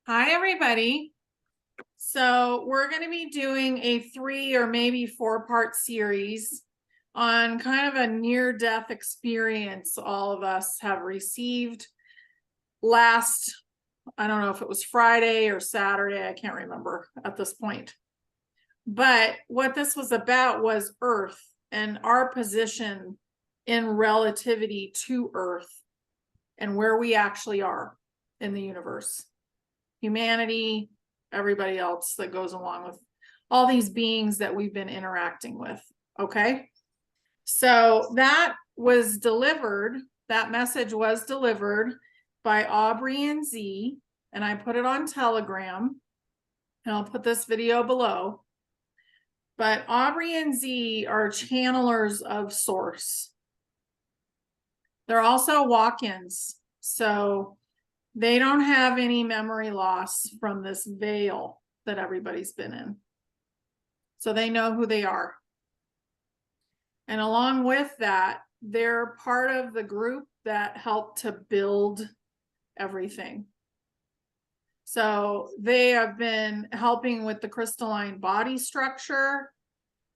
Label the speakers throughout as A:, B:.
A: Hi, everybody. So we're going to be doing a 3 or maybe 4-part series on kind of a near-death experience all of us have received last, I don't know if it was Friday or Saturday, I can't remember at this point. But what this was about was Earth and our position in relativity to Earth and where we actually are in the universe. Humanity, everybody else that goes along with all these beings that we've been interacting with. Okay. So that message was delivered by Aubrey and Z, and I put it on Telegram, and I'll put this video below. But Aubrey and Z are channelers of Source. They're also walk-ins. So they don't have any memory loss from this veil that everybody's been in. So they know who they are. And along with that, they're part of the group that helped to build everything. So they have been helping with the crystalline body structure,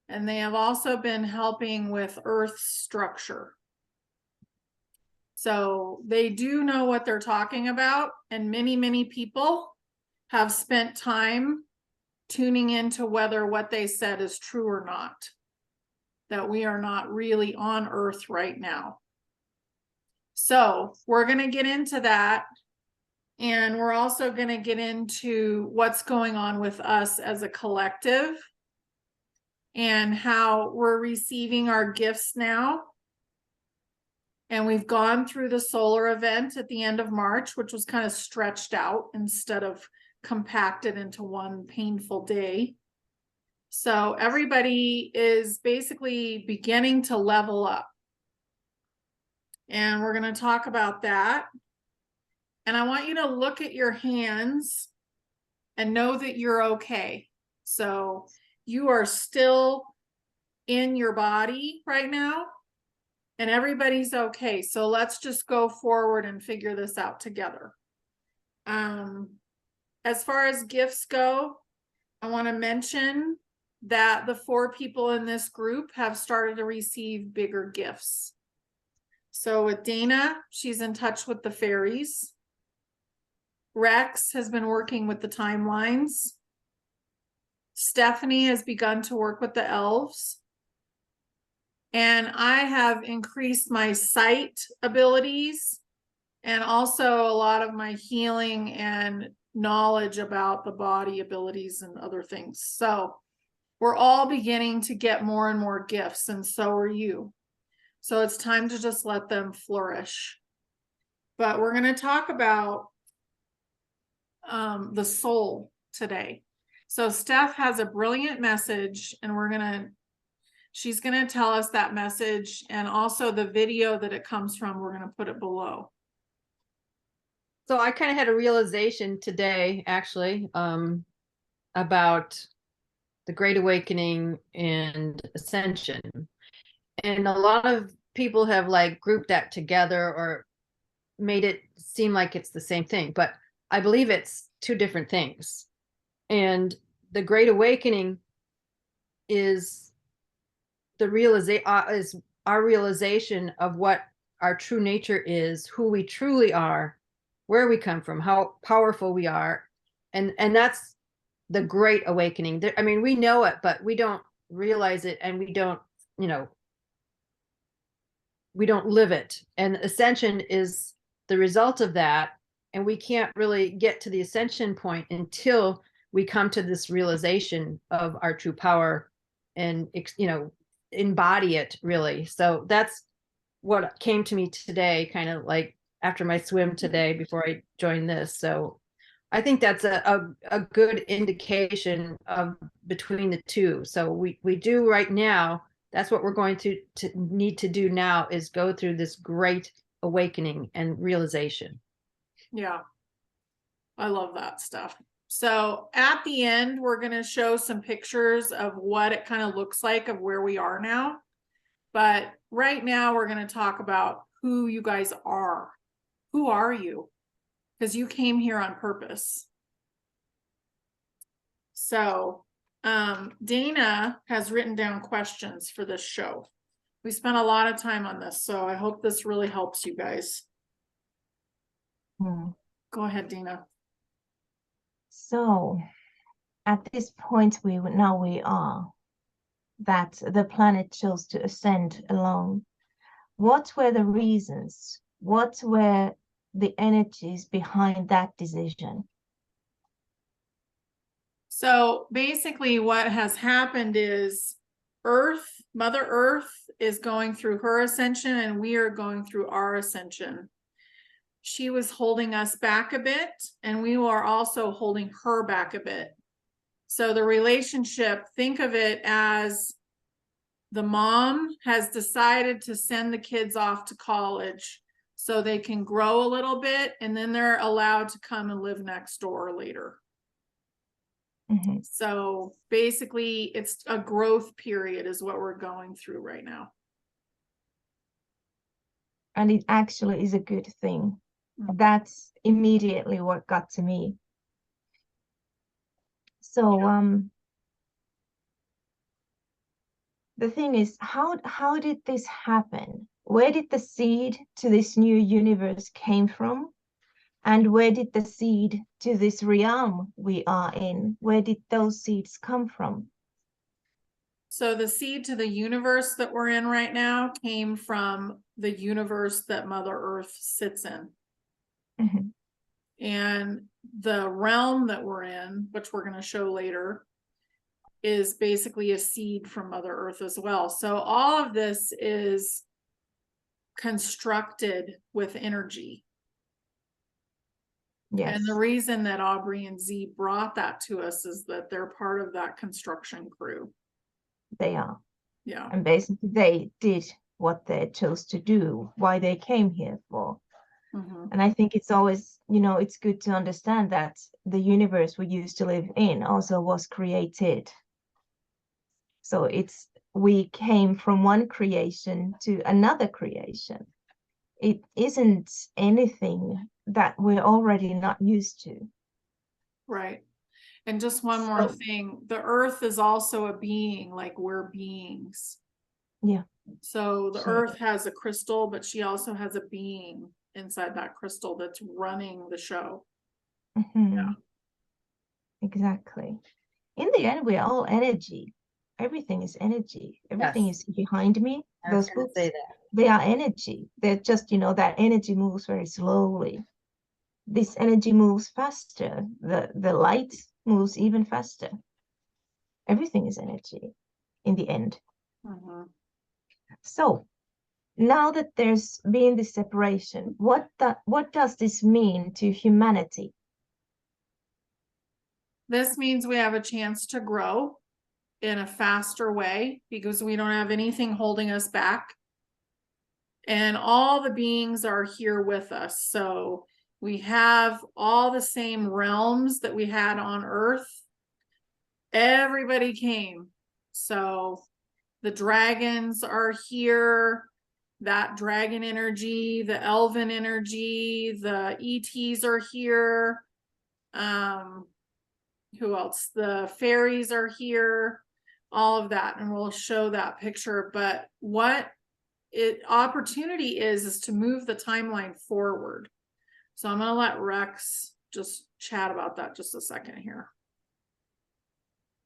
A: and they have also been helping with Earth's structure. So they do know what they're talking about, and many people have spent time tuning into whether what they said is true or not, that we are not really on Earth right now. So we're going to get into that, and we're also going to get into what's going on with us as a collective and how we're receiving our gifts now. And we've gone through the solar event at the end of March, which was kind of stretched out instead of compacted into one painful day. So everybody is basically beginning to level up. And we're going to talk about that. And I want you to look at your hands and know that you're okay. So you are still in your body right now. And everybody's okay. So let's just go forward and figure this out together. As far as gifts go, I want to mention that the 4 people in this group have started to receive bigger gifts. So with Dana, she's in touch with the fairies. Rex has been working with the timelines. Stephanie has begun to work with the elves. And I have increased my sight abilities and also a lot of my healing and knowledge about the body abilities and other things. So we're all beginning to get more and more gifts, and so are you. So it's time to just let them flourish. But we're going to talk about the soul today. So Steph has a brilliant message, and she's going to tell us that message, and also the video that it comes from. We're going to put it below.
B: So I kind of had a realization today, actually, about the Great Awakening and Ascension. And a lot of people have like grouped that together or made it seem like it's the same thing, but I believe it's 2 different things. And the Great Awakening is is our realization of what our true nature is, who we truly are, where we come from, how powerful we are. And that's the Great Awakening. I mean, we know it, but we don't realize it, and we don't live it. And Ascension is the result of that. And we can't really get to the ascension point until we come to this realization of our true power and, embody it, really. So that's what came to me today, kind of like after my swim today before I joined this. So I think that's a good indication of between the 2. So we do right now. That's what we're going to need to do now, is go through this great awakening and realization.
A: Yeah, I love that stuff. So at the end, we're going to show some pictures of what it kind of looks like of where we are now. But right now, we're going to talk about who you guys are. Who are you? Because you came here on purpose. So Dana has written down questions for this show. We spent a lot of time on this, so I hope this really helps you guys. Go ahead, Dana.
C: So at this point we are that the planet chose to ascend alone. What were the reasons? What were the energies behind that decision?
A: So basically what has happened is Mother Earth is going through her ascension and we are going through our ascension. She was holding us back a bit and we are also holding her back a bit. So the relationship, think of it as the mom has decided to send the kids off to college so they can grow a little bit and then they're allowed to come and live next door later.
C: Mm-hmm.
A: So basically it's a growth period is what we're going through right now.
C: And it actually is a good thing.
A: Mm-hmm.
C: That's immediately what got to me. So the thing is, how did this happen? Where did the seed to this new universe came from? And where did the seed to this realm we are in, where did those seeds come from?
A: So the seed to the universe that we're in right now came from the universe that Mother Earth sits in.
C: Mm-hmm.
A: And the realm that we're in, which we're going to show later, is basically a seed from Mother Earth as well. So all of this is constructed with energy.
C: Yes.
A: And the reason that Aubrey and Z brought that to us is that they're part of that construction crew.
C: They are.
A: Yeah.
C: And basically they did what they chose to do, why they came here for.
A: Mm-hmm.
C: And I think it's always, it's good to understand that the universe we used to live in also was created. So we came from one creation to another creation. It isn't anything that we're already not used to.
A: Right. And just one more thing, the earth is also a being, like we're beings.
C: Yeah.
A: So the earth has a crystal, but she also has a being inside that crystal that's running the show.
C: Mm-hmm.
A: Yeah.
C: Exactly. In the end, we're all energy. Everything is energy. Everything
B: Yes.
C: is behind me.
B: I was
C: Those
B: going to
C: books,
B: say that.
C: they are energy. They're just, that energy moves very slowly. This energy moves faster. The light moves even faster. Everything is energy in the end.
A: Mm-hmm.
C: So now that there's been this separation, what does this mean to humanity?
A: This means we have a chance to grow in a faster way because we don't have anything holding us back. And all the beings are here with us. So we have all the same realms that we had on Earth. Everybody came. So the dragons are here, that dragon energy, the elven energy, the ETs are here. Who else? The fairies are here, all of that. And we'll show that picture. But what opportunity is to move the timeline forward. So I'm going to let Rex just chat about that just a second here.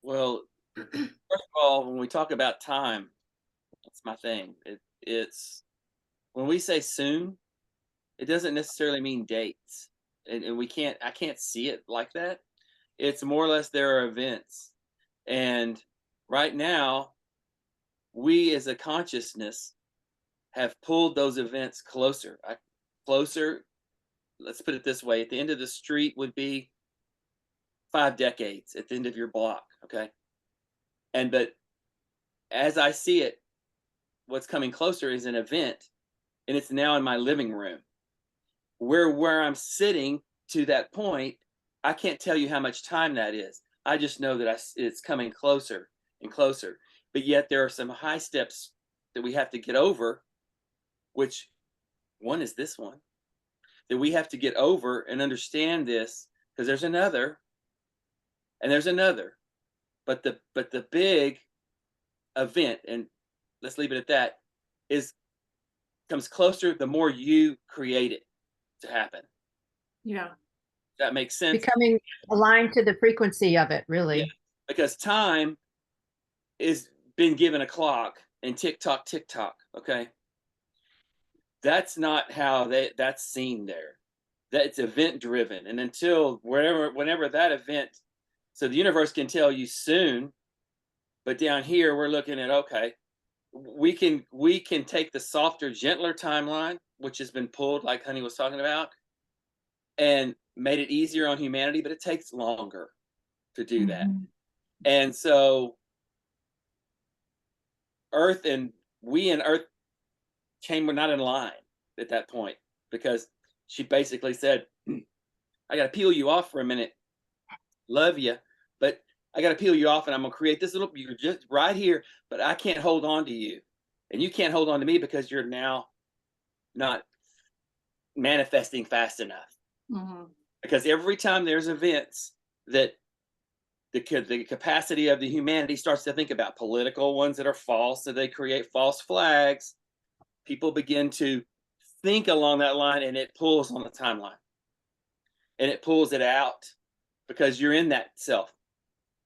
D: Well, first of all, when we talk about time, that's my thing. It's when we say soon, it doesn't necessarily mean dates, and I can't see it like that. It's more or less there are events, and right now, we as a consciousness have pulled those events closer. Closer. Let's put it this way: at the end of the street would be 5 decades. At the end of your block, okay. But as I see it, what's coming closer is an event, and it's now in my living room. Where I'm sitting to that point, I can't tell you how much time that is. I just know that it's coming closer and closer. But yet there are some high steps that we have to get over, which one is this one, that we have to get over and understand this, because there's another, and there's another. but the big event, and let's leave it at that, is comes closer the more you create it to happen.
A: Yeah.
D: That makes sense.
B: Becoming aligned to the frequency of it, really.
D: Yeah. Because time is been given a clock and tick tock, okay? That's not how that's seen there. That's event driven. And until whenever that event, so the universe can tell you soon, but down here we're looking at, okay, we can take the softer, gentler timeline, which has been pulled, like Honey was talking about, and made it easier on humanity, but it takes longer to do that.
C: Mhm.
D: And so Earth and Earth were not in line at that point, because she basically said, I got to peel you off for a minute. Love you, but I got to peel you off, and I'm going to create this little, you're just right here, but I can't hold on to you. And you can't hold on to me because you're now not manifesting fast enough.
A: Mm-hmm.
D: Because every time there's events that the capacity of the humanity starts to think about, political ones that are false, so they create false flags, people begin to think along that line, and it pulls on the timeline, and it pulls it out, because you're in that self.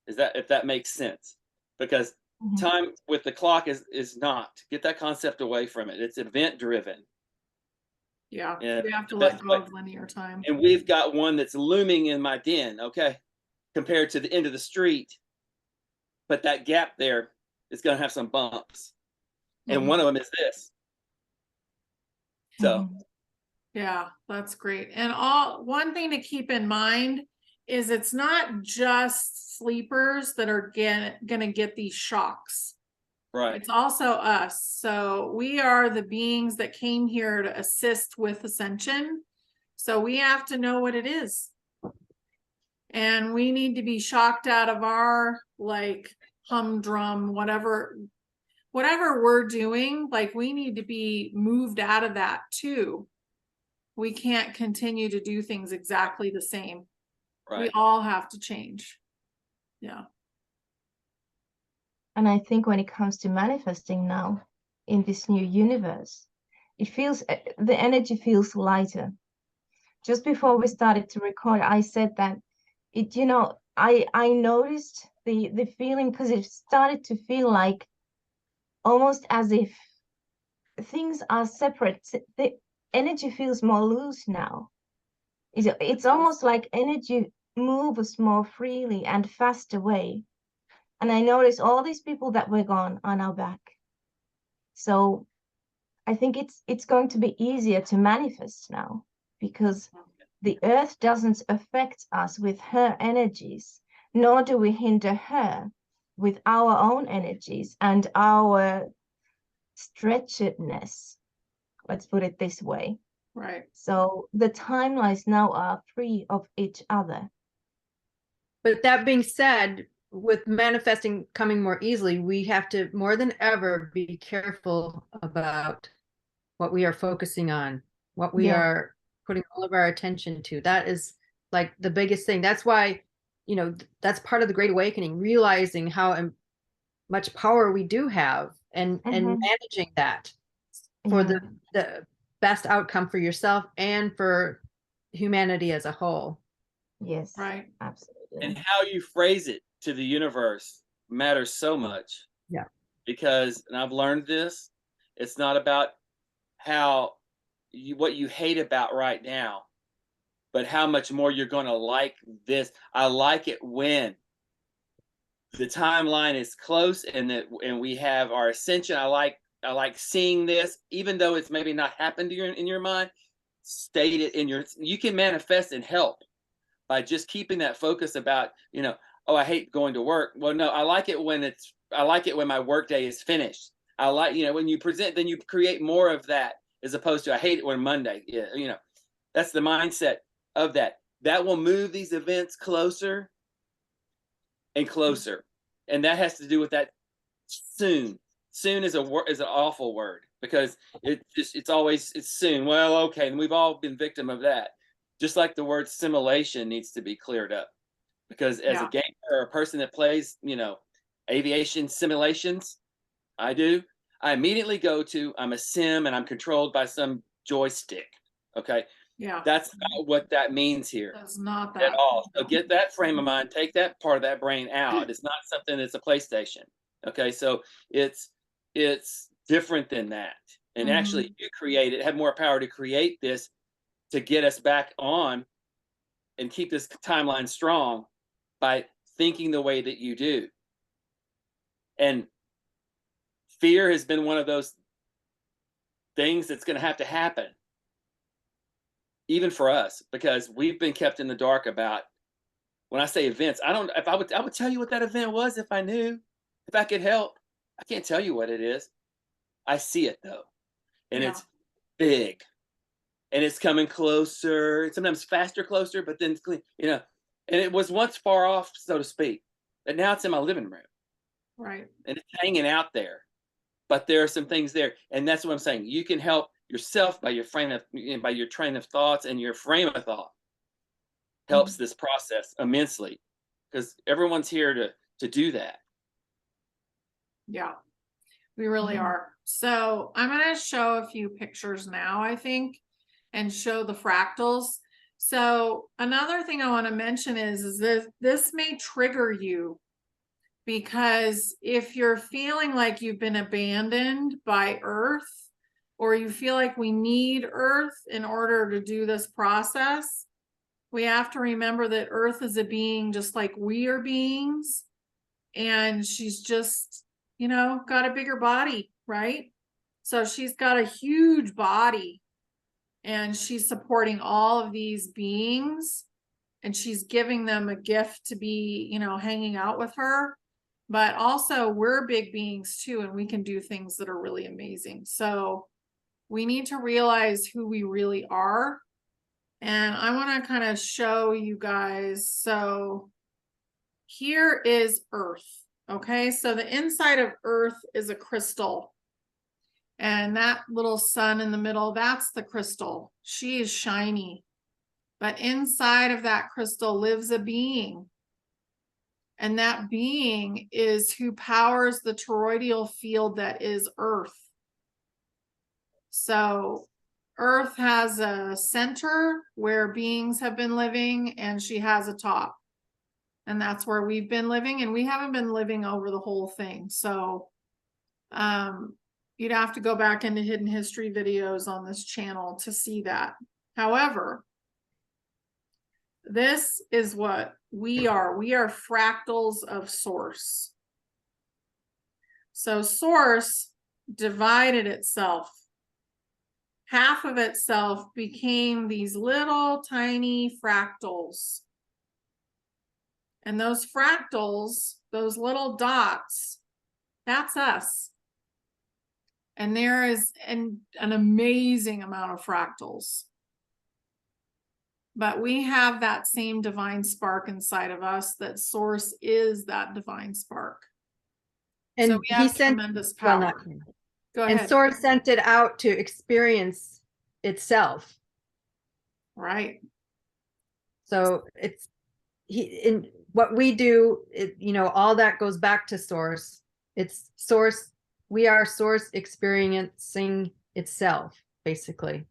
D: If that makes sense? Because
C: Mhm.
D: time with the clock is not. Get that concept away from it. It's event driven.
A: Yeah.
D: Yeah,
A: We have to
D: the
A: let
D: best
A: go
D: way.
A: of linear time.
D: And we've got one that's looming in my den, okay, compared to the end of the street. But that gap there is going to have some bumps. And
A: Mhm.
D: one of them is this. So,
C: Mhm.
A: Yeah, that's great. And one thing to keep in mind is it's not just sleepers that are gonna get these shocks.
D: right.
A: It's also us. So we are the beings that came here to assist with ascension. So we have to know what it is. And we need to be shocked out of our like humdrum, whatever we're doing, like we need to be moved out of that too. We can't continue to do things exactly the same. We
D: Right.
A: all have to change. Yeah.
C: And I think when it comes to manifesting now in this new universe, it feels the energy feels lighter. Just before we started to record, I said that it, I noticed the feeling, because it started to feel like almost as if things are separate. The energy feels more loose now. It's almost like energy moves more freely and fast away. And I noticed all these people that were gone are now back. So I think it's going to be easier to manifest now, because the earth doesn't affect us with her energies, nor do we hinder her with our own energies and our stretchedness. Let's put it this way.
A: Right.
C: So the timelines now are free of each other.
B: But that being said, with manifesting coming more easily, we have to more than ever be careful about what we are focusing on, what we
C: Yeah.
B: are putting all of our attention to. That is like the biggest thing. That's why, that's part of the Great Awakening, realizing how much power we do have, and
C: Mhm.
B: managing that for
C: Yeah.
B: the best outcome for yourself and for humanity as a whole.
C: Yes.
A: Right.
C: Absolutely.
D: And how you phrase it to the universe matters so much.
B: Yeah.
D: Because, and I've learned this, it's not about what you hate about right now, but how much more you're going to like this. I like it when the timeline is close, and we have our ascension. I like seeing this, even though it's maybe not happened to in your mind. State it you can manifest and help by just keeping that focus about, oh, I hate going to work. Well, no, I like it when my work day is finished. I like, when you present, then you create more of that, as opposed to I hate it when Monday. Yeah, that's the mindset of that. That will move these events closer and closer. And that has to do with that soon. Soon is an awful word, because it's soon. Well, okay, and we've all been victim of that. Just like the word simulation needs to be cleared up. because as a
A: Yeah.
D: gamer or a person that plays, aviation simulations, I immediately go to, I'm a sim and I'm controlled by some joystick. Okay.
A: Yeah.
D: That's not what that means here
A: That's not
D: at
A: that.
D: all. So
A: No.
D: get that frame of mind, take that part of that brain out. It's not something that's a PlayStation. Okay. So it's different than that. And actually you have more power to create this to get us back on and keep this timeline strong by thinking the way that you do. And fear has been one of those things that's going to happen, even for us, because we've been kept in the dark about, when I say events, I would tell you what that event was if I knew, if I could help. I can't tell you what it is. I see it though. And
A: Yeah.
D: it's big and it's coming closer, sometimes faster, closer, but then, and it was once far off, so to speak, but now it's in my living room.
A: Right.
D: And it's hanging out there. But there are some things there. And that's what I'm saying. You can help yourself by your by your train of thoughts, and your frame of thought helps this process immensely, because everyone's here to do that.
A: Yeah, we really are. So I'm going to show a few pictures now, I think, and show the fractals. So another thing I want to mention is this may trigger you, because if you're feeling like you've been abandoned by Earth, or you feel like we need Earth in order to do this process, we have to remember that Earth is a being just like we are beings, and she's just, got a bigger body, right? So she's got a huge body, and she's supporting all of these beings, and she's giving them a gift to be, hanging out with her. But also we're big beings too, and we can do things that are really amazing. So we need to realize who we really are. And I want to kind of show you guys. So here is Earth. Okay, so the inside of Earth is a crystal. And that little sun in the middle, that's the crystal. She is shiny. But inside of that crystal lives a being. And that being is who powers the toroidal field that is Earth. So Earth has a center where beings have been living, and she has a top. And that's where we've been living, and we haven't been living over the whole thing. So you'd have to go back into hidden history videos on this channel to see that. However, this is what we are. We are fractals of Source. So Source divided itself. Half of itself became these little tiny fractals. And those fractals, those little dots, that's us. And there is an amazing amount of fractals. But we have that same divine spark inside of us, that Source is that divine spark.
B: And
A: so we have tremendous power.
B: Well,
A: Go ahead.
B: And Source sent it out to experience itself.
A: Right.
B: So it's in what we do, all that goes back to Source. It's Source. We are Source experiencing itself, basically.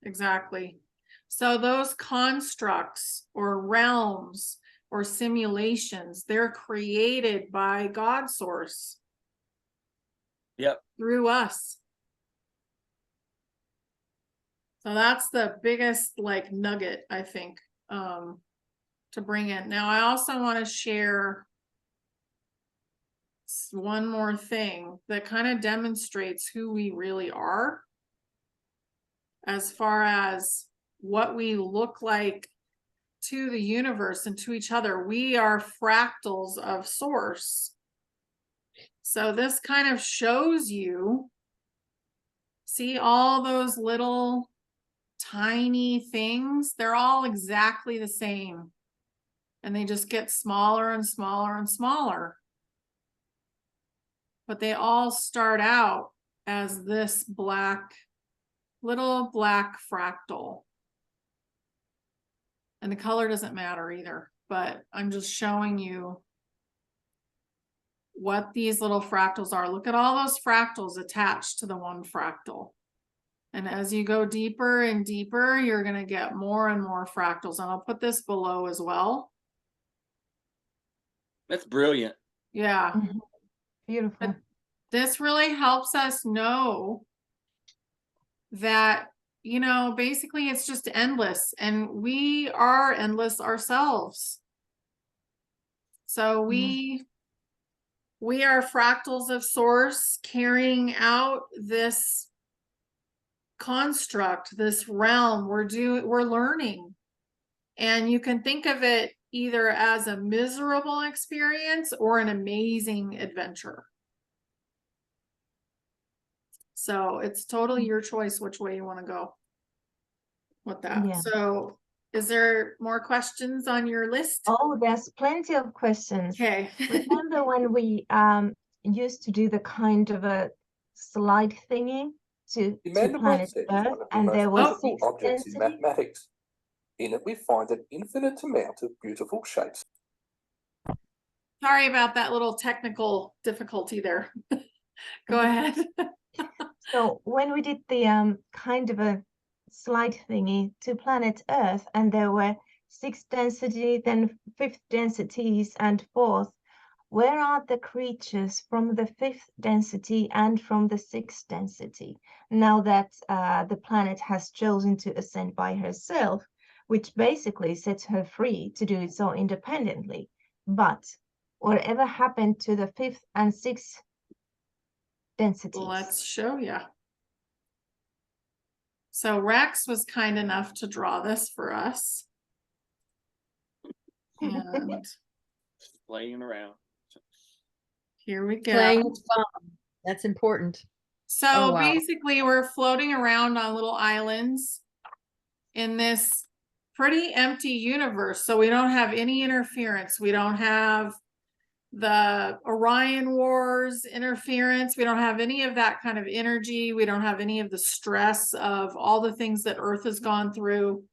A: Exactly. So those constructs or realms or simulations, they're created by God Source.
D: Yep.
A: Through us. So that's the biggest nugget, I think, to bring in. Now, I also want to share one more thing that kind of demonstrates who we really are, as far as what we look like to the universe and to each other. We are fractals of Source. So this kind of shows you, see all those little tiny things, they're all exactly the same. And they just get smaller and smaller and smaller. But they all start out as this little black fractal. And the color doesn't matter either. but I'm just showing you what these little fractals are. Look at all those fractals attached to the one fractal. And as you go deeper and deeper, you're going to get more and more fractals. And I'll put this below as well.
D: That's brilliant.
A: Yeah.
C: Mhm. Beautiful.
A: This really helps us know that, you know, basically it's just endless, and we are endless ourselves. So we are fractals of source carrying out this construct, this realm. We're learning. And you can think of it either as a miserable experience or an amazing adventure. So it's totally your choice which way you want to go with that.
C: Yeah.
A: So is there more questions on your list?
C: Oh, there's plenty of questions.
A: Okay.
C: Remember when we used to do the kind of a slide thingy to
E: The mandible
C: planet
E: set is
C: Earth,
E: one of the
C: and
E: most
C: there was
E: beautiful
C: six
E: objects in
C: density?
E: mathematics. In it, we find an infinite amount of beautiful shapes.
A: Sorry about that little technical difficulty there. Go ahead.
C: So when we did the kind of a slide thingy to planet Earth, and there were 6 density, then 5th densities, and 4th, where are the creatures from the 5th density and from the 6th density? Now that the planet has chosen to ascend by herself, which basically sets her free to do it so independently. But whatever happened to the 5th and 6th densities?
A: Let's show you. So Rex was kind enough to draw this for us. And
D: Playing around.
A: here we go.
B: Playing is fun. That's important.
A: So
B: Oh, wow.
A: basically we're floating around on little islands in this pretty empty universe. So we don't have any interference. We don't have the Orion Wars interference. We don't have any of that kind of energy. We don't have any of the stress of all the things that Earth has gone through.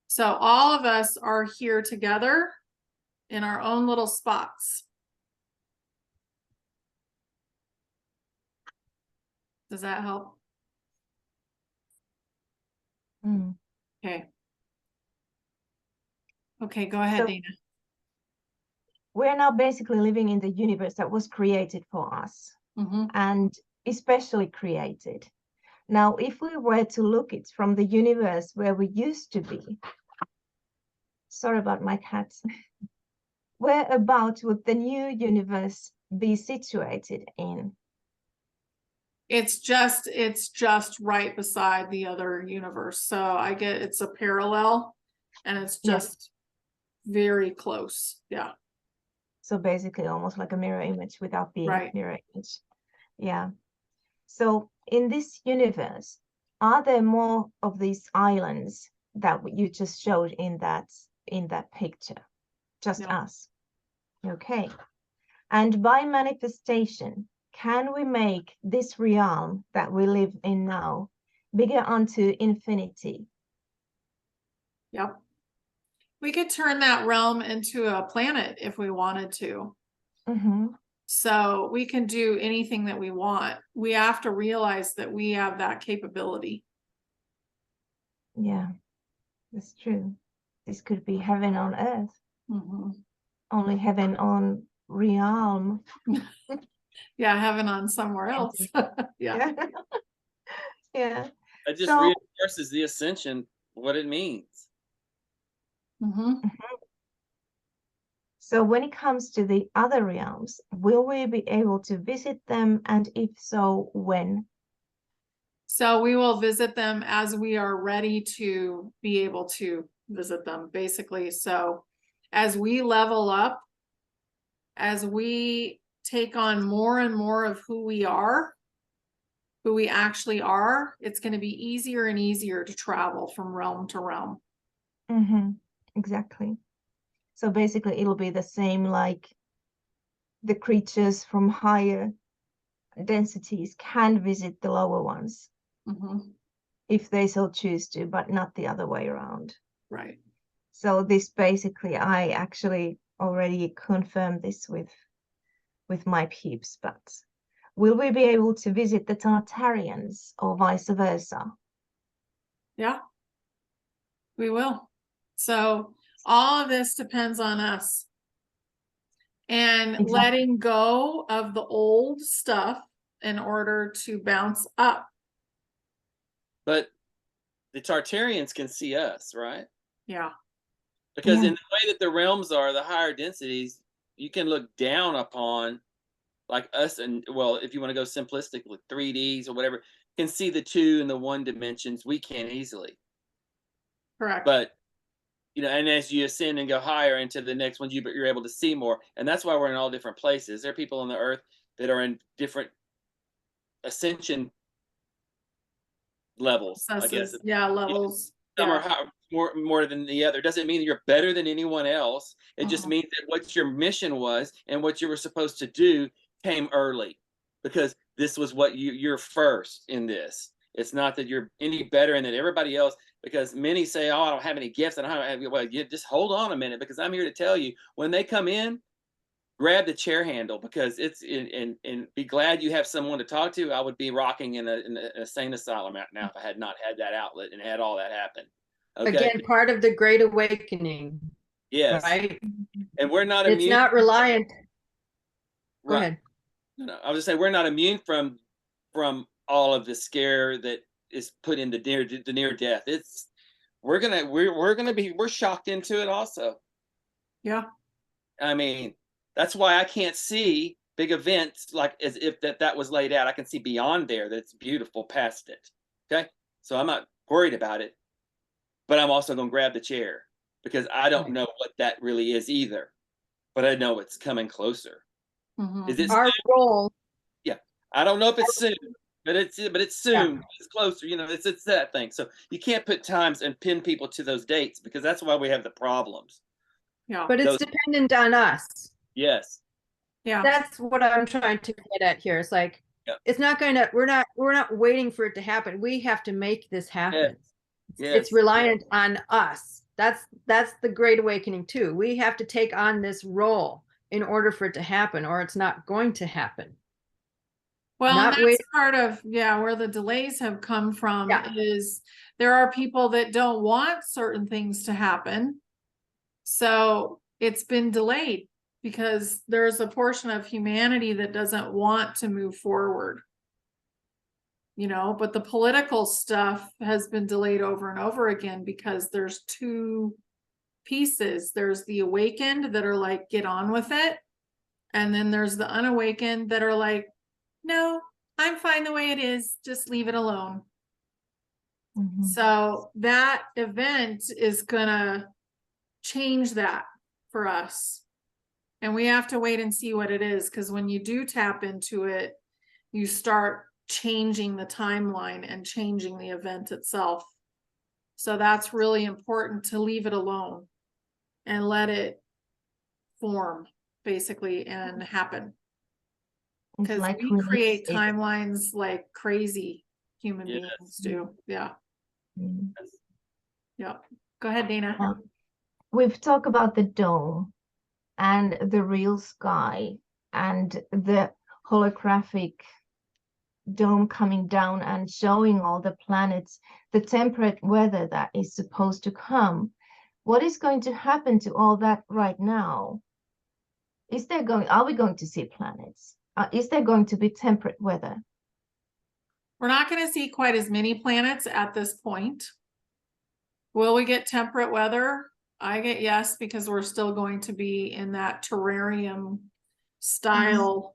A: So all of us are here together in our own little spots. Does that help?
C: Mm.
A: Okay. Okay, go ahead,
C: So-
A: Dana.
C: We're now basically living in the universe that was created for us,
A: Mhm.
C: and especially created. Now, if we were to look it from the universe where we used to be, sorry about my cats, whereabout would the new universe be situated in?
A: It's just right beside the other universe. So I get it's a parallel, and it's
C: Yeah.
A: just very close. Yeah.
C: So basically almost like a mirror image without being
A: Right.
C: a mirror image. Yeah. So in this universe, are there more of these islands that you just showed in that picture? Just
A: Yeah.
C: us. Okay. And by manifestation, can we make this realm that we live in now bigger unto infinity?
A: Yep. We could turn that realm into a planet if we wanted to.
C: Mm-hmm.
A: So we can do anything that we want. We have to realize that we have that capability.
C: Yeah, that's true. This could be heaven on earth,
A: Mhm.
C: only heaven on realm.
A: Yeah, heaven on somewhere else. Yeah.
C: Yeah.
D: That just
C: So-
D: reinforces the ascension, what it means.
A: Mhm.
C: So when it comes to the other realms, will we be able to visit them? And if so, when?
A: So we will visit them as we are ready to be able to visit them, basically. So as we level up, as we take on more and more of who we actually are, it's going to be easier and easier to travel from realm to realm.
C: Mm-hmm. Exactly. So basically it'll be the same, like the creatures from higher densities can visit the lower ones
A: Mhm.
C: if they so choose to, but not the other way around.
A: Right.
C: So this basically, I actually already confirmed this with my peeps, but will we be able to visit the Tartarians or vice versa?
A: Yeah, we will. So all of this depends on us and
C: Exactly.
A: letting go of the old stuff in order to bounce up.
D: But the Tartarians can see us, right?
A: Yeah.
D: Because
C: Yeah.
D: in the way that the realms are, the higher densities, you can look down upon like us, and well, if you want to go simplistic, like 3Ds or whatever, can see the 2 and the 1 dimensions. We can't easily.
A: Correct.
D: But you know, and as you ascend and go higher into the next ones, you're able to see more, and that's why we're in all different places. There are people on the earth that are in different ascension levels, I guess.
A: Yeah, levels.
D: Some
A: Yeah.
D: are high, more than the other. Doesn't mean you're better than anyone else. It just means that what your mission was and what you were supposed to do came early, because this was what you're first in this. It's not that you're any better than everybody else, because many say, "Oh, I don't have any gifts," and I don't have. Well, you just hold on a minute, because I'm here to tell you, when they come in, grab the chair handle, because it's and be glad you have someone to talk to. I would be rocking in an insane asylum now if I had not had that outlet and had all that happen. Okay.
B: Again, part of the Great Awakening,
D: Yes.
B: right?
D: And we're not
B: It's
D: immune.
B: not reliant. Go
D: Right.
B: ahead.
D: No, I was just saying we're not immune from all of the scare that is put in the near death. It's we're shocked into it also.
A: Yeah.
D: I mean, that's why I can't see big events like as if that was laid out. I can see beyond there that it's beautiful past it. Okay. So I'm not worried about it, but I'm also going to grab the chair, because I don't know what that really is either, but I know it's coming closer.
A: Mhm.
D: Is it
B: Our
D: soon?
B: role,
D: Yeah. I don't know if it's soon, but it's soon.
B: Yeah.
D: It's closer. You know, it's that thing. So you can't put times and pin people to those dates, because that's why we have the problems.
A: Yeah.
B: but it's
D: Those-
B: dependent on us.
D: Yes.
A: Yeah.
B: That's what I'm trying to get at here. It's like,
D: Yeah.
B: it's not going to, we're not waiting for it to happen. We have to make this happen.
D: Yes.
B: It's reliant on us. That's the Great Awakening too. We have to take on this role in order for it to happen, or it's not going to happen.
A: Well,
B: Not
A: and
B: wait-
A: that's part of, yeah, where the delays have come from
B: Yeah.
A: is there are people that don't want certain things to happen. So it's been delayed because there's a portion of humanity that doesn't want to move forward. You know, but the political stuff has been delayed over and over again because there's two pieces. There's the awakened that are like, get on with it. And then there's the unawakened that are like, no, I'm fine the way it is. Just leave it alone.
C: Mhm.
A: So that event is gonna change that for us. And we have to wait and see what it is, because when you do tap into it, you start changing the timeline and changing the event itself. So that's really important, to leave it alone and let it form, basically, and happen.
C: It's
A: Because
C: like
A: we create
C: release it.
A: timelines like crazy human
D: Yes.
A: beings do. Yeah.
C: Mm.
A: Yeah. Go ahead, Dana.
C: We've talked about the dome and the real sky and the holographic dome coming down and showing all the planets, the temperate weather that is supposed to come. What is going to happen to all that right now? Are we going to see planets? Is there going to be temperate weather?
A: We're not going to see quite as many planets at this point. Will we get temperate weather? I get yes, because we're still going to be in that terrarium style,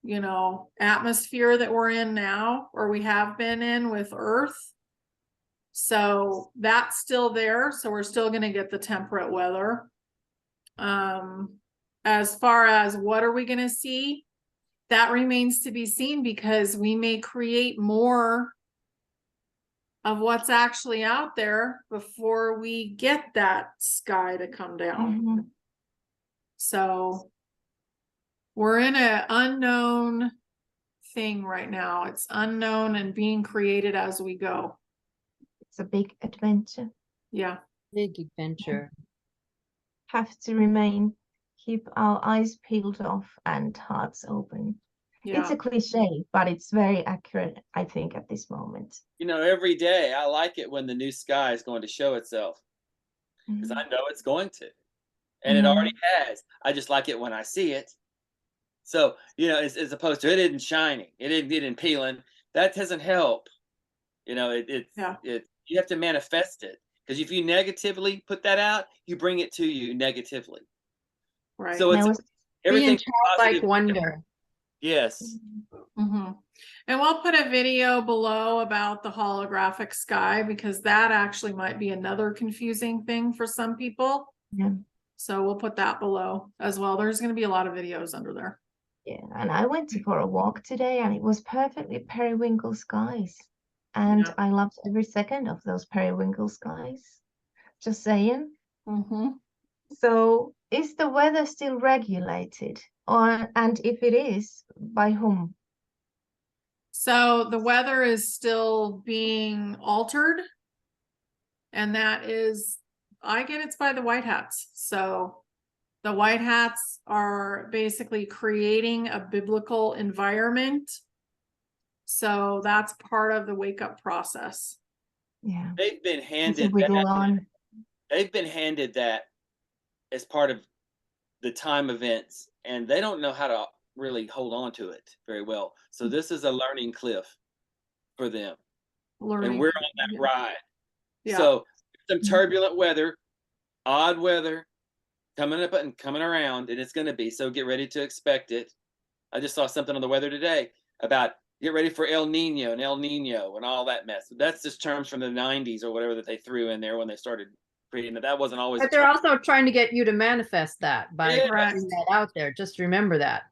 A: you know, atmosphere that we're in now, or we have been in with Earth. So that's still there. So we're still going to get the temperate weather. As far as what are we going to see? That remains to be seen, because we may create more of what's actually out there before we get that sky to come down.
C: Mhm.
A: So we're in an unknown thing right now. It's unknown and being created as we go.
C: It's a big adventure.
A: Yeah.
B: Big adventure.
C: Have to remain, keep our eyes peeled off and hearts open. It's
A: Yeah.
C: a cliche, but it's very accurate, I think, at this moment.
D: You know, every day I like it when the new sky is going to show itself, because I know it's going to, and it already has. I just like it when I see it. So, you know, as opposed to it isn't shining, it isn't peeling. That doesn't help. You know, you have to manifest it, because if you negatively put that out, you bring it to you negatively.
A: Right.
D: So
C: And I
D: it's
C: was
B: Be in
D: everything
B: childlike
D: positive.
B: wonder.
D: Yes.
A: Mm-hmm. And we'll put a video below about the holographic sky, because that actually might be another confusing thing for some people.
C: yeah,
A: So we'll put that below as well. There's going to be a lot of videos under there.
C: yeah, and I went for a walk today, and it was perfectly periwinkle skies, and
A: Yeah.
C: I loved every second of those periwinkle skies. Just saying.
A: Mm-hmm.
C: So, is the weather still regulated, and if it is, by whom?
A: So the weather is still being altered, and that is, I get it's by the white hats. So the white hats are basically creating a biblical environment. So that's part of the wake up process.
C: Yeah,
D: They've been
C: to
D: handed
C: wiggle
D: that.
C: on.
D: They've been handed that as part of the time events, and they don't know how to really hold on to it very well. So this is a learning cliff for them,
A: Learning.
D: and we're on that ride.
A: Yeah.
D: So some turbulent weather, odd weather coming up and coming around, and it's going to be. So get ready to expect it. I just saw something on the weather today about get ready for El Nino and all that mess. That's just terms from the 90s or whatever that they threw in there when they started creating it. That wasn't always.
B: But they're also trying to get you to manifest that by
D: Yeah.
B: putting that out there. Just remember that.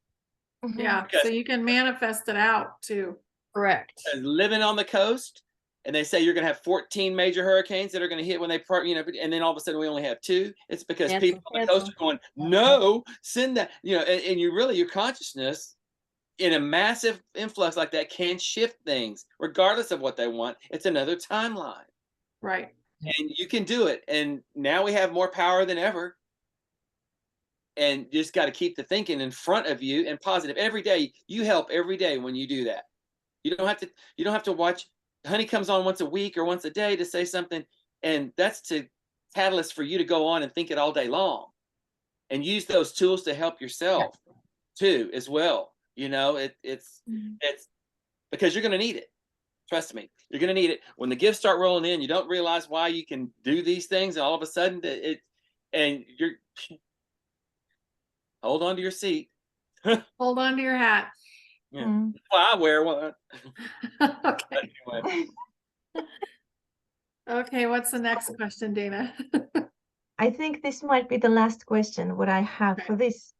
A: Yeah.
D: Because-
A: So you can manifest it out too.
B: Correct.
D: living on the coast, and they say you're going to have 14 major hurricanes that are going to hit when they part, you know, and then all of a sudden we only have 2. It's because
B: Cancel,
D: people on the
B: cancel.
D: coast are going, no, send that, you know, and you really, your consciousness in a massive influx like that can shift things regardless of what they want. It's another timeline.
A: Right.
D: And you can do it. And now we have more power than ever. And you just got to keep the thinking in front of you and positive every day. You help every day when you do that. You don't have to watch. Honey comes on once a week or once a day to say something, and that's to catalyst for you to go on and think it all day long, and use those tools to help yourself too as well. You know, it's because you're going to need it. Trust me, you're going to need it when the gifts start rolling in. You don't realize why you can do these things, and all of a sudden and you're hold on to your seat.
A: Hold on to your hat.
D: Yeah. Well, I wear one.
A: Okay.
D: Anyway.
A: Okay. What's the next question, Dana?
C: I think this might be the last question what I have for this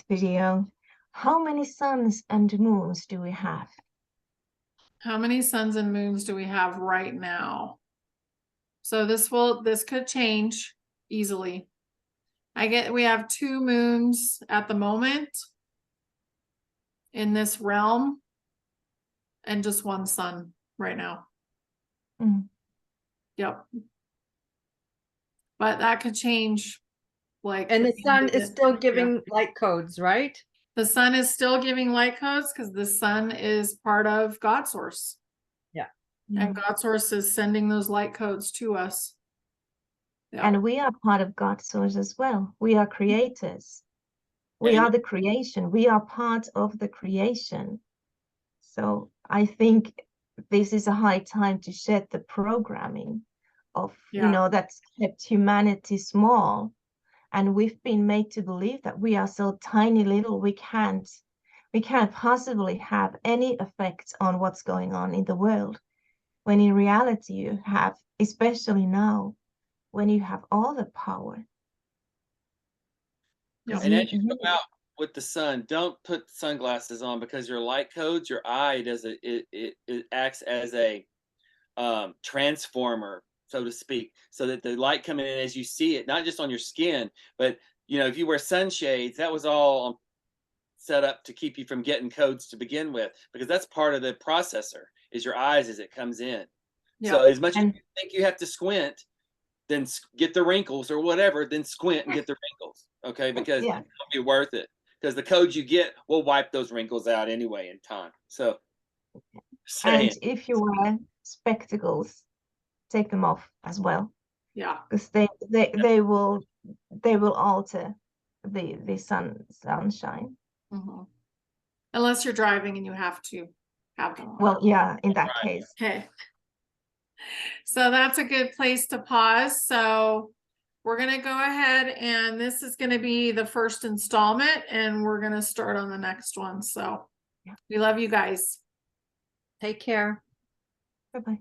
C: video. How many suns and moons do we have?
A: How many suns and moons do we have right now? So this could change easily. We have 2 moons at the moment in this realm, and just 1 sun right now. Yep. But that could change.
B: And the sun is still giving light codes, right?
A: The sun is still giving light codes because the sun is part of God source.
B: Yeah.
A: And God source is sending those light codes to us. Yeah.
C: And we are part of God's source as well. We are creators. We are the creation. We are part of the creation. So I think this is a high time to shed the programming of, you know, that's kept humanity small. And we've been made to believe that we are so tiny little, we can't possibly have any effect on what's going on in the world. When in reality you have, especially now, when you have all the power.
D: And as you go out with the sun, don't put sunglasses on, because your light codes, your eye it acts as a transformer, so to speak, so that the light coming in as you see it, not just on your skin, but you know, if you wear sunshades, that was all set up to keep you from getting codes to begin with, because that's part of the processor is your eyes as it comes in. So as much as you think you have to squint, then get the wrinkles or whatever, then squint and get the wrinkles. Okay, because
C: Yeah.
D: it'll be worth it. Because the code you get will wipe those wrinkles out anyway in time. So saying.
C: And if you wear spectacles, take them off as well,
A: Yeah.
C: because they will alter the sunshine.
A: Mhm. Unless you're driving and you have to have them on.
C: Well, yeah, in that
D: Right.
C: case.
A: Okay. So that's a good place to pause. So we're going to go ahead, and this is going to be the first installment, and we're going to start on the next one. So
C: Yeah.
A: we love you guys.
B: Take care.
C: Bye-bye.